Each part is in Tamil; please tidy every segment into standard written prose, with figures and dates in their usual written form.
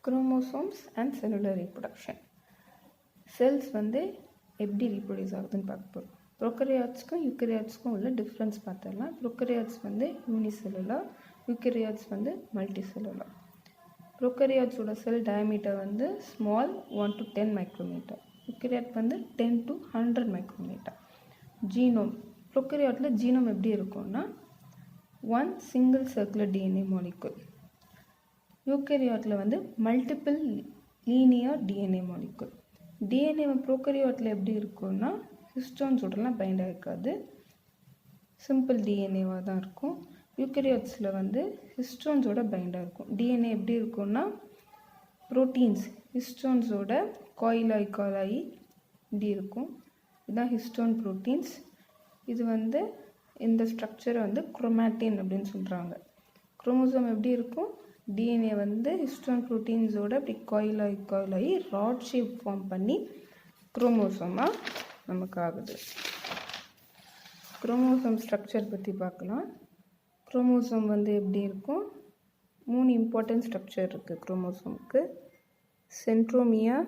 Chromosomes and cellular reproduction. Cells வந்து எப்படி ரீப்ரொடியூஸ் ஆகுதுன்னு பார்க்க போகிறோம். ப்ரோக்கரியாட்ஸ்க்கும் யூக்கரியாட்ஸ்க்கும் உள்ள டிஃப்ரென்ஸ் பார்த்துடலாம். ப்ரோக்கரியாட்ஸ் வந்து யூனிசெல்லுலர், யூக்கரியாட்ஸ் வந்து மல்டி செல்லுலர். ப்ரோக்கரியாட்ஸோட செல் டயமீட்டர் வந்து ஸ்மால் 1 to 10 மைக்ரோமீட்டர், யூக்கரியாட் வந்து 10 to 100 மைக்ரோமீட்டர். ஜீனோம், ப்ரோக்கரியாட்டில் ஜீனோம் எப்படி இருக்கும்னா 1 single circular DNA molecule. யூக்கரியாட்டில் வந்து multiple linear DNA molecule. DNA ப்ரோக்கரியாட்டில் எப்படி இருக்கும்னா ஹிஸ்டோன்ஸோடலாம் பைண்ட் ஆகிருக்காது, சிம்பிள் டிஎன்ஏவாக தான் இருக்கும். யூக்கரியாட்ஸில் வந்து ஹிஸ்டோன்ஸோட பைண்டாக இருக்கும். டிஎன்ஏ எப்படி இருக்கும்னா ப்ரோட்டீன்ஸ் ஹிஸ்டோன்ஸோட காயிலாகி இப்படி இருக்கும். இதுதான் ஹிஸ்டோன் ப்ரோட்டீன்ஸ். இது வந்து இந்த ஸ்ட்ரக்சரை வந்து குரோமாட்டின் அப்படின்னு சொல்கிறாங்க. குரோமோசோம் எப்படி இருக்கும், டிஎன்ஏ வந்து ஹிஸ்டோன் ப்ரோட்டீன்ஸோட இப்படி காயிலாகி ராட் ஷேப் ஃபார்ம் பண்ணி குரோமோசோமாக நமக்கு ஆகுது. குரோமோசோம் ஸ்ட்ரக்சர் பற்றி பார்க்கலாம். குரோமோசோம் வந்து எப்படி இருக்கும், 3 இம்பார்ட்டன்ட் ஸ்ட்ரக்சர் இருக்குது குரோமோசோமுக்கு. சென்ட்ரோமியர்,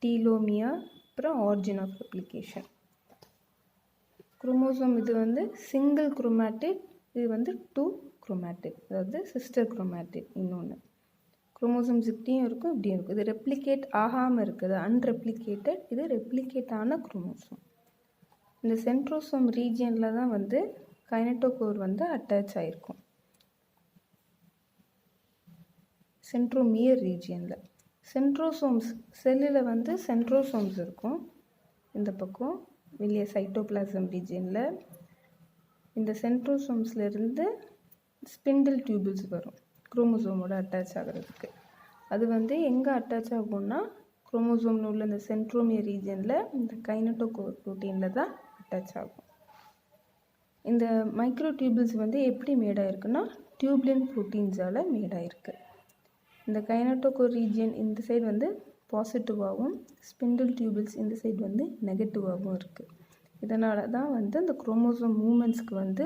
டீலோமியர், அப்புறம் ஆரிஜின் ஆஃப் ரெப்ளிகேஷன். குரோமோசோம் இது வந்து சிங்கிள் குரோமேட்டிட், இது வந்து 2 குரோமேட்டிக், அதாவது சிஸ்டர் குரோமேட்டிக். இன்னொன்று குரோமோசோம்ஸ் இப்படியும் இருக்கும் இப்படியும் இருக்கும். இது ரெப்ளிகேட் ஆகாமல் இருக்குது அன்ரெப்ளிகேட்டட், இது ரெப்ளிகேட் ஆன குரோமோசோம். இந்த சென்ட்ரோசோம் ரீஜியனில் தான் வந்து கைனட்டோகோர் வந்து அட்டாச் ஆகிருக்கும். சென்ட்ரோமியர் ரீஜியனில் சென்ட்ரோசோம்ஸ் செல்லில் வந்து சென்ட்ரோசோம்ஸ் இருக்கும். இந்த பக்கம் வெளியே சைட்டோபிளாசம் ரீஜியனில் இந்த சென்ட்ரோசோம்ஸ்லேருந்து ஸ்பிண்டில் டியூபிள்ஸ் வரும் குரோமோசோமோட அட்டாச் ஆகிறதுக்கு. அது வந்து எங்கே அட்டாச் ஆகும்னா குரோமோசோமில் உள்ள இந்த சென்ட்ரோமியர் ரீஜனில் இந்த கைனட்டோகோர் ப்ரோட்டீனில் தான் அட்டாச் ஆகும். இந்த மைக்ரோ டியூபிள்ஸ் வந்து எப்படி மேடாயிருக்குன்னா டியூப்லின் ப்ரோட்டீன்ஸால் மேடாயிருக்கு. இந்த கைனட்டோகோர் ரீஜியன் இந்த சைடு வந்து பாசிட்டிவாகவும், ஸ்பிண்டில் டியூபிள்ஸ் இந்த சைடு வந்து நெகட்டிவாகவும் இருக்குது. இதனால தான் வந்து இந்த குரோமோசோம் மூமெண்ட்ஸ்க்கு வந்து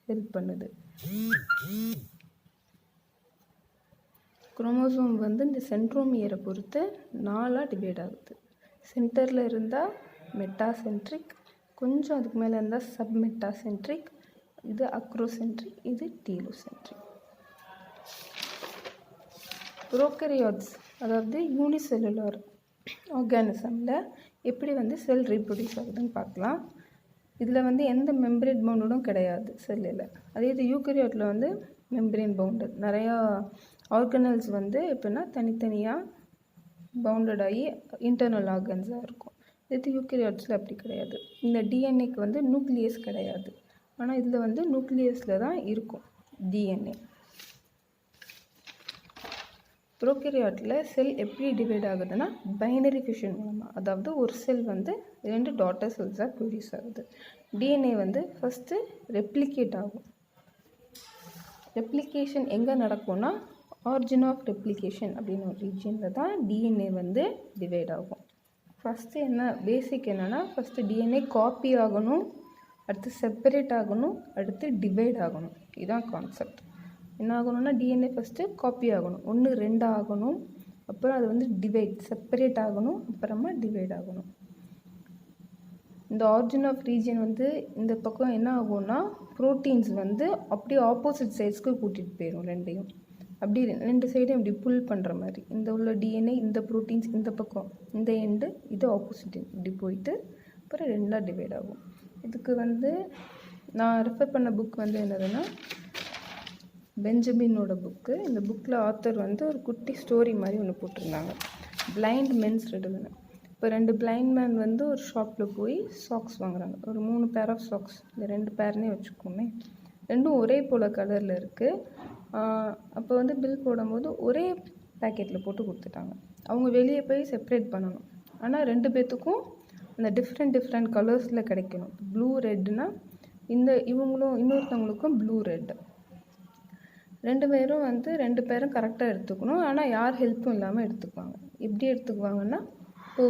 ஹெல்ப் பண்ணுது. குரோமோசோம் வந்து இந்த சென்ட்ரோமியரை பொறுத்து 4ஆக டிவைட் ஆகுது. சென்டரில் இருந்தால் மெட்டாசென்ட்ரிக், கொஞ்சம் அதுக்கு மேலே இருந்தால் சப்மெட்டாசென்ட்ரிக், இது அக்ரோசென்ட்ரிக், இது டீலோசென்ட்ரிக். ப்ரோக்கரியாட்ஸ் அதாவது யூனிசெல்லுலர் ஆர்கானிசமில் எப்படி வந்து செல் ரீப்ரொடியூஸ் ஆகுதுன்னு பார்க்கலாம். இதில் வந்து எந்த மெம்பரேன் பவுண்டடும் கிடையாது செல்லில். அதே இது யூக்கரியாட்டில் வந்து மெம்பரேன் பவுண்டட், நிறையா ஆர்கனல்ஸ் வந்து எப்படின்னா தனித்தனியாக பவுண்டட் ஆகி இன்டர்னல் ஆர்கன்ஸாக இருக்கும். இது யூக்கரியாட்ஸில் அப்படி கிடையாது. இந்த டிஎன்ஏக்கு வந்து நியூக்ளியஸ் கிடையாது, ஆனால் இதில் வந்து நியூக்ளியஸில் தான் இருக்கும் டிஎன்ஏ. ப்ரோக்கரியாட்டில் செல் எப்படி டிவைட் ஆகுதுன்னா பைனரி ஃபிஷன் மூலமாக, அதாவது ஒரு செல் வந்து 2 டாட்டர் செல்ஸாக ப்ரொடியூஸ் ஆகுது. டிஎன்ஏ வந்து ஃபஸ்ட்டு ரெப்ளிகேட் ஆகும். ரெப்ளிகேஷன் எங்கே நடக்கும்னா ஆரிஜின் ஆஃப் ரெப்ளிகேஷன் அப்படின்னு ஒரு ரீஜனில் தான் டிஎன்ஏ வந்து டிவைட் ஆகும். ஃபஸ்ட்டு என்ன பேசிக் என்னென்னா ஃபஸ்ட்டு டிஎன்ஏ காப்பி ஆகணும், அடுத்து செப்பரேட் ஆகணும், அடுத்து டிவைட் ஆகணும். இதுதான் கான்செப்ட். என்ன ஆகணும்னா டிஎன்ஏ ஃபஸ்ட்டு காப்பி ஆகணும், 1 2 ஆகணும், அப்புறம் அது வந்து டிவைட் செப்பரேட் ஆகணும், அப்புறமா டிவைட் ஆகணும். இந்த ஆரிஜின் ஆஃப் ரீஜன் வந்து இந்த பக்கம் என்ன ஆகும்னா ப்ரோட்டீன்ஸ் வந்து அப்படியே ஆப்போசிட் சைட்ஸ்க்கு கூட்டிகிட்டு போயிடும் ரெண்டையும். அப்படி 2 சைடும் இப்படி புல் பண்ணுற மாதிரி இந்த உள்ள டிஎன்ஏ இந்த ப்ரோட்டீன்ஸ் இந்த பக்கம் இந்த எண்டு இது ஆப்போசிட் இப்படி போயிட்டு அப்புறம் 2ஆக டிவைட் ஆகும். இதுக்கு வந்து நான் ரெஃபர் பண்ண புக் வந்து என்னதுன்னா பெஞ்சமினோட புக்கு. இந்த புக்கில் ஆத்தர் வந்து ஒரு குட்டி ஸ்டோரி மாதிரி ஒன்று போட்டிருந்தாங்க, பிளைண்ட் மென்ஸ் ரெடுன்னு. இப்போ 2 பிளைண்ட் மேன் வந்து ஒரு ஷாப்பில் போய் சாக்ஸ் வாங்குறாங்க. ஒரு 3 பேர் ஆஃப் சாக்ஸ், இந்த 2 பேர்னே வச்சுக்கோமே, ரெண்டும் ஒரே போல் கலரில் இருக்குது. அப்போ வந்து பில் போடும்போது ஒரே பேக்கெட்டில் போட்டு கொடுத்துட்டாங்க. அவங்க வெளியே போய் செப்ரேட் பண்ணணும், ஆனால் 2 பேர்த்துக்கும் அந்த டிஃப்ரெண்ட் கலர்ஸில் கிடைக்கணும். ப்ளூ ரெட்டுனா இந்த இவங்களும் இன்னொருத்தவங்களுக்கும் ப்ளூ ரெட்டு. 2 பேரும் வந்து 2 பேரும் கரெக்டாக எடுத்துக்கணும், ஆனால் யார் ஹெல்ப்பும் இல்லாமல் எடுத்துக்குவாங்க. எப்படி எடுத்துக்குவாங்கன்னா இப்போ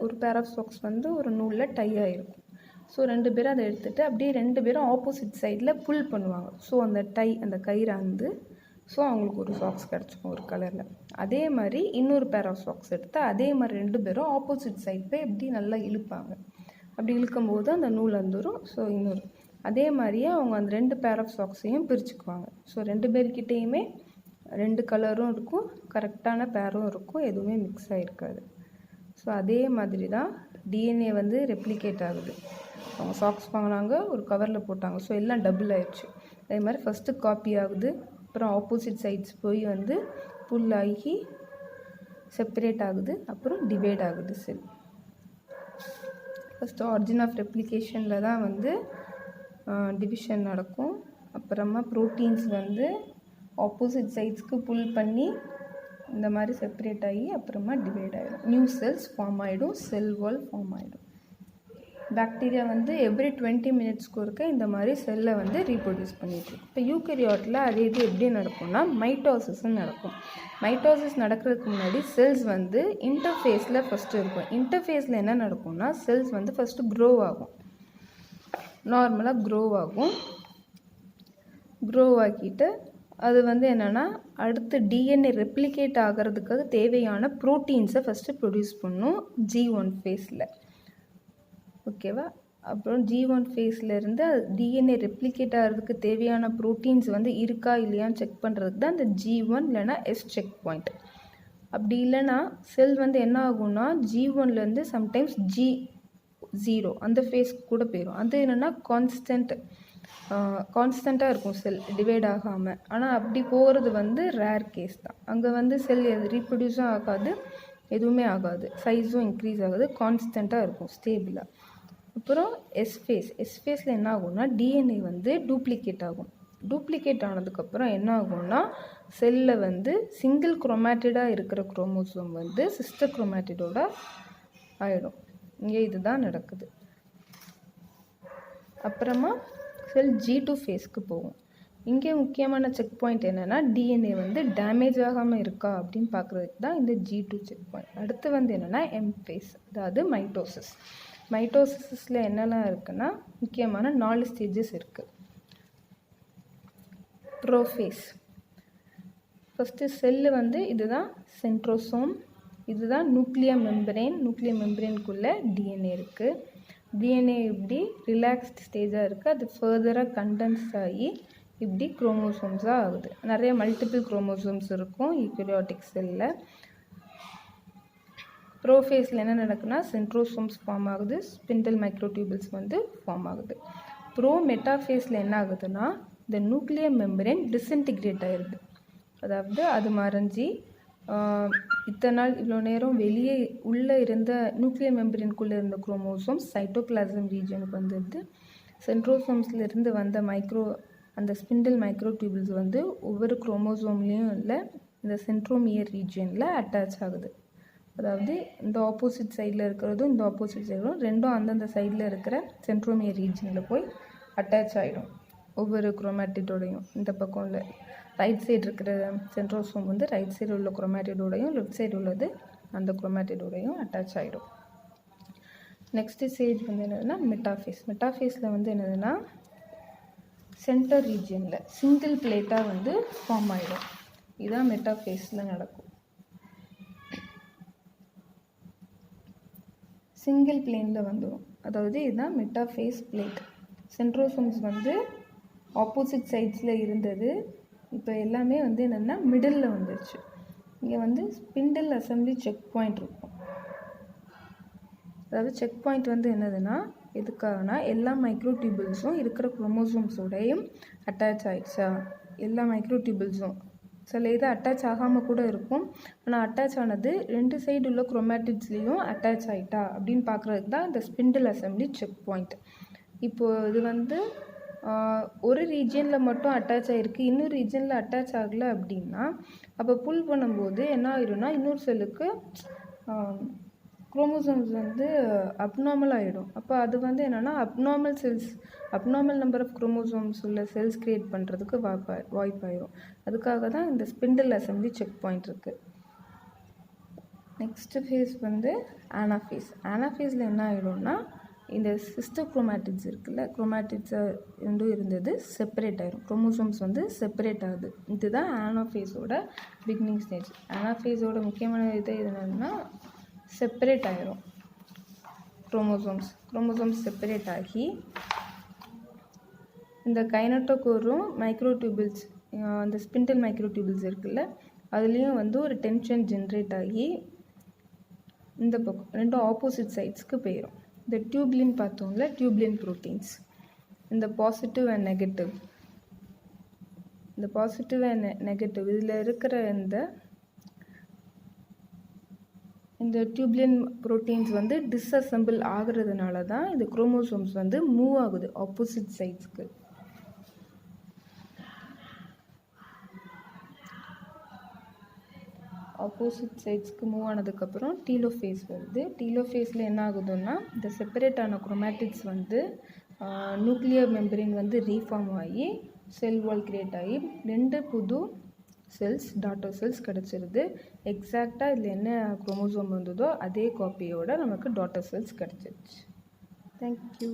ஒரு பேர் ஆஃப் சாக்ஸ் வந்து ஒரு நூலில் டை ஆகிருக்கும். ஸோ 2 பேரும் அதை எடுத்துகிட்டு அப்படியே 2 பேரும் ஆப்போசிட் சைடில் புல் பண்ணுவாங்க. ஸோ அந்த கயிறை வந்து ஸோ அவங்களுக்கு ஒரு சாக்ஸ் கிடச்சிக்கும் ஒரு கலரில். அதே மாதிரி இன்னொரு பேர் ஆஃப் சாக்ஸ் எடுத்து அதே மாதிரி 2 பேரும் ஆப்போசிட் சைட் போய் எப்படி நல்லா இழுப்பாங்க. அப்படி இழுக்கும்போது அந்த நூல் வந்துடும். ஸோ இன்னொரு அதே மாதிரியே அவங்க அந்த 2 பேர் ஆஃப் சாக்ஸையும் பிரிச்சுக்குவாங்க. ஸோ 2 பேர்கிட்டையுமே 2 கலரும் இருக்கும், கரெக்டான பேரும் இருக்கும், எதுவுமே மிக்ஸ் ஆகிருக்காது. ஸோ அதே மாதிரி தான் டிஎன்ஏ வந்து ரெப்ளிகேட் ஆகுது. அவங்க சாக்ஸ் வாங்கினாங்க, ஒரு கவரில் போட்டாங்க, ஸோ எல்லாம் டபுள் ஆயிடுச்சு. அதே மாதிரி ஃபஸ்ட்டு காப்பி ஆகுது, அப்புறம் ஆப்போசிட் சைட்ஸ் போய் வந்து புல் ஆகி செப்பரேட் ஆகுது, அப்புறம் டிவைட் ஆகுது செல். ஃபஸ்ட்டு ஆரிஜின் ஆஃப் ரெப்ளிகேஷனில் தான் வந்து டிவிஷன் நடக்கும். அப்புறமா ப்ரோட்டீன்ஸ் வந்து ஆப்போசிட் சைட்ஸ்க்கு புல் பண்ணி இந்த மாதிரி செப்பரேட் ஆகி அப்புறமா டிவைட் ஆகிடும். நியூ செல்ஸ் ஃபார்ம் ஆகிடும், செல் வால் ஃபார்ம் ஆகிடும். பாக்டீரியா வந்து எவ்ரி 20 மினிட்ஸ்க்கு ஒருக்க இந்த மாதிரி செல்லை வந்து ரீப்ரொடியூஸ் பண்ணிகிட்ருக்கு. இப்போ யூகரியாட்டில் அதே இது எப்படி நடக்கும்னா மைட்டோசிஸ்ன்னு நடக்கும். மைட்டோசிஸ் நடக்கிறதுக்கு முன்னாடி செல்ஸ் வந்து இன்டர்ஃபேஸில் ஃபஸ்ட்டு இருக்கும். இன்டர்ஃபேஸில் என்ன நடக்கும்னா செல்ஸ் வந்து ஃபஸ்ட்டு க்ரோ ஆகும், நார்மலாக க்ரோ ஆகும். க்ரோ ஆக்கிட்டு அது வந்து என்னென்னா அடுத்து டிஎன்ஏ ரெப்ளிகேட் ஆகிறதுக்காக தேவையான ப்ரோட்டீன்ஸை ஃபஸ்ட்டு ப்ரொடியூஸ் பண்ணும் G1 ஃபேஸில். ஓகேவா? அப்புறம் G1 ஃபேஸ்லேருந்து டிஎன்ஏ ரெப்ளிகேட் ஆகிறதுக்கு தேவையான ப்ரோட்டீன்ஸ் வந்து இருக்கா இல்லையான்னு செக் பண்ணுறதுக்கு தான் இந்த G1 இல்லைனா S செக் பாயிண்ட். அப்படி இல்லைன்னா செல் வந்து என்ன ஆகும்னா G1லேருந்து சம்டைம்ஸ் G0 அந்த ஃபேஸ்க்கு கூட போயிடும். அது என்னென்னா கான்ஸ்டண்ட்டாக இருக்கும் செல் டிவைட் ஆகாமல். ஆனால் அப்படி போகிறது வந்து ரேர் கேஸ் தான். அங்கே வந்து செல் ரீப்ரொடியூஸும் ஆகாது, எதுவுமே ஆகாது, சைஸும் இன்க்ரீஸ் ஆகாது, கான்ஸ்டண்ட்டாக இருக்கும், ஸ்டேபிளாக. அப்புறம் எஸ் ஃபேஸில் என்ன ஆகும்னா டிஎன்ஏ வந்து டூப்ளிகேட் ஆகும். டூப்ளிகேட் ஆனதுக்கப்புறம் என்ன ஆகும்னா செல்லில் வந்து சிங்கிள் குரோமேட்டிடாக இருக்கிற குரோமோசோம் வந்து சிஸ்டர் குரோமேட்டிடோட ஆகிடும். இங்கே இதுதான் நடக்குது. அப்புறமா செல் G2 ஃபேஸ்க்கு போகும். இங்கே முக்கியமான செக் பாயிண்ட் என்னென்னா டிஎன்ஏ வந்து டேமேஜ் ஆகாமல் இருக்கா அப்படின்னு பார்க்குறதுக்கு தான் இந்த G2 செக் பாயிண்ட். அடுத்து வந்து என்னென்னா M ஃபேஸ், அதாவது மைட்டோசிஸ். மைட்டோசிஸில் என்னெல்லாம் இருக்குன்னா முக்கியமான 4 ஸ்டேஜஸ் இருக்குது. ப்ரோஃபேஸ், ஃபஸ்ட்டு செல்லு வந்து இதுதான் சென்ட்ரோசோம், இதுதான் நியூக்ளியர் மெம்பரேன். நியூக்ளியர் மெம்பரேனுக்குள்ளே டிஎன்ஏ இருக்குது. டிஎன்ஏ இப்படி ரிலாக்ஸ்ட் ஸ்டேஜாக இருக்குது, அது ஃபர்தராக கண்டென்ஸ் ஆகி இப்படி குரோமோசோம்ஸாக ஆகுது. நிறைய மல்டிபிள் குரோமோசோம்ஸ் இருக்கும் யூகரியாட்டிக் செல்லில். ப்ரோஃபேஸில் என்ன நடக்குன்னா சென்ட்ரோசோம்ஸ் ஃபார்ம் ஆகுது, ஸ்பிண்டில் மைக்ரோடியூபிள்ஸ் வந்து ஃபார்ம் ஆகுது. மெட்டாஃபேஸில் என்ன ஆகுதுன்னா இந்த நியூக்ளியர் மெம்பரேன் டிஸ்இன்டிகிரேட் ஆகிடுது. அதாவது அது மறைஞ்சி இத்தனை நாள் இவ்வளோ நேரம் வெளியே உள்ளே இருந்த நியூக்ளியர் மெம்பரேனுக்குள்ளே இருந்த குரோமோசோம்ஸ் சைட்டோபிளாசம் ரீஜனுக்கு வந்துடுது. சென்ட்ரோசோம்ஸ்லேருந்து வந்த அந்த ஸ்பிண்டில் மைக்ரோடியூபிள்ஸ் வந்து ஒவ்வொரு குரோமோசோம்லேயும் இல்லை இந்த சென்ட்ரோமியர் ரீஜனில் அட்டாச் ஆகுது. அதாவது இந்த ஆப்போசிட் சைடில் இருக்கிறதும் இந்த ஆப்போசிட் சைடும் ரெண்டும் அந்தந்த சைடில் இருக்கிற சென்ட்ரோமியர் ரீஜனில் போய் அட்டாச் ஆகிடும் ஒவ்வொரு குரோமேட்டிடோடையும். இந்த பக்கம் உள்ள ரைட் சைடு இருக்கிற சென்ட்ரோசோம் வந்து ரைட் சைடு உள்ள குரோமேட்டிடோடையும், லெஃப்ட் சைடு உள்ளது அந்த குரோமேட்டிடோடையும் அட்டாச் ஆகிடும். நெக்ஸ்ட்டு ஸ்டேஜ் வந்து என்னதுன்னா மெட்டாஃபேஸ். மெட்டாஃபேஸில் வந்து என்னதுன்னா சென்டர் ரீஜனில் சிங்கிள் பிளேட்டாக வந்து ஃபார்ம் ஆகிடும். இதுதான் மெட்டாஃபேஸில் நடக்கும். சிங்கிள் பிளேனில் வந்துடும், அதாவது இதுதான் மெட்டாஃபேஸ் பிளேட். சென்ட்ரோசோம்ஸ் வந்து ஆப்போசிட் சைட்ஸில் இருந்தது, இப்போ எல்லாமே வந்து என்னென்னா மிடில் வந்துடுச்சு. இங்கே வந்து ஸ்பிண்டில் அசம்பிளி செக் பாயிண்ட் இருக்கும். அதாவது செக் பாயிண்ட் வந்து என்னதுன்னா எதுக்காகனா எல்லா மைக்ரோடியூபிள்ஸும் இருக்கிற குரோமோசோம்ஸோடையும் அட்டாச் ஆகிடுச்சா, எல்லா மைக்ரோடியூபிள்ஸும் சில இது அட்டாச் ஆகாமல் கூட இருக்கும், ஆனால் அட்டாச் ஆனது 2 சைடு உள்ள குரோமேட்டிட்ஸ்லேயும் அட்டாச் ஆகிட்டா அப்படின்னு பார்க்குறதுக்கு தான் இந்த ஸ்பிண்டில் அசம்பிளி செக் பாயிண்ட். இப்போது இது வந்து ஒரு ரீஜனில் மட்டும் அட்டாச் ஆகிருக்கு, இன்னொரு ரீஜனில் அட்டாச் ஆகலை அப்படின்னா அப்போ புல் பண்ணும்போது என்ன ஆகிடும்னா இன்னொரு செல்லுக்கு குரோமோசோம்ஸ் வந்து அப்நார்மல் ஆகிடும். அப்போ அது வந்து என்னென்னா அப்நார்மல் நம்பர் ஆஃப் குரோமோசோம்ஸ் உள்ள செல்ஸ் க்ரியேட் பண்ணுறதுக்கு வாய்ப்பாயிடும். அதுக்காக தான் இந்த ஸ்பிண்டில் அசம்பிளி செக் பாயிண்ட் இருக்குது. நெக்ஸ்ட்டு ஃபேஸ் வந்து ஆனாஃபேஸ். ஆனாஃபேஸில் என்ன ஆகிடும்னா இந்த சிஸ்டர் குரோமேட்டிட்ஸ் இருக்குல்ல, குரோமேட்டிட்ஸை ரெண்டும் இருந்தது செப்பரேட் ஆயிரும். குரோமோசோம்ஸ் வந்து செப்பரேட் ஆகுது. இதுதான் ஆனாஃபேஸோட பிகினிங் ஸ்டேஜ். ஆனாஃபேஸோட முக்கியமான இது என்னன்னா செப்பரேட் ஆயிரும். குரோமோசோம்ஸ் செப்பரேட் ஆகி இந்த கைனட்டோகோரும் மைக்ரோடியூபிள்ஸ், அந்த ஸ்பிண்டில் மைக்ரோடியூபிள்ஸ் இருக்குல்ல, அதுலேயும் வந்து ஒரு டென்ஷன் ஜென்ரேட் ஆகி இந்த பக்கம் ரெண்டும் ஆப்போசிட் சைட்ஸ்க்கு போயிடும். இந்த டியூப்லின் பார்த்தோம்ல, டியூப்லின் ப்ரோட்டீன்ஸ், இந்த பாசிட்டிவ் அண்ட் நெகட்டிவ் இதில் இருக்கிற இந்த டியூப்லின் ப்ரோட்டீன்ஸ் வந்து டிஸ்அசெம்பிள் ஆகுறதுனால தான் இந்த குரோமோசோம்ஸ் வந்து மூவ் ஆகுது ஆப்போசிட் சைட்ஸ்க்கு. ஆப்போசிட் சைட்ஸ்க்கு மூவ் ஆனதுக்கப்புறம் டீலோஃபேஸ் வருது. டீலோஃபேஸில் என்ன ஆகுதுன்னா இந்த செப்பரேட் ஆன குரோமேட்டிட்ஸ் வந்து நியூக்ளியர் மெம்பரின் வந்து ரீஃபார்ம் ஆகி செல் வால் கிரியேட் ஆகி 2 புது செல்ஸ், டாட்டர் செல்ஸ் கிடச்சிருது. எக்ஸாக்டாக இதில் என்ன குரோமோசோம் வந்ததோ அதே காப்பியோட நமக்கு டாட்டர் செல்ஸ் கிடச்சிருச்சு. தேங்க்யூ.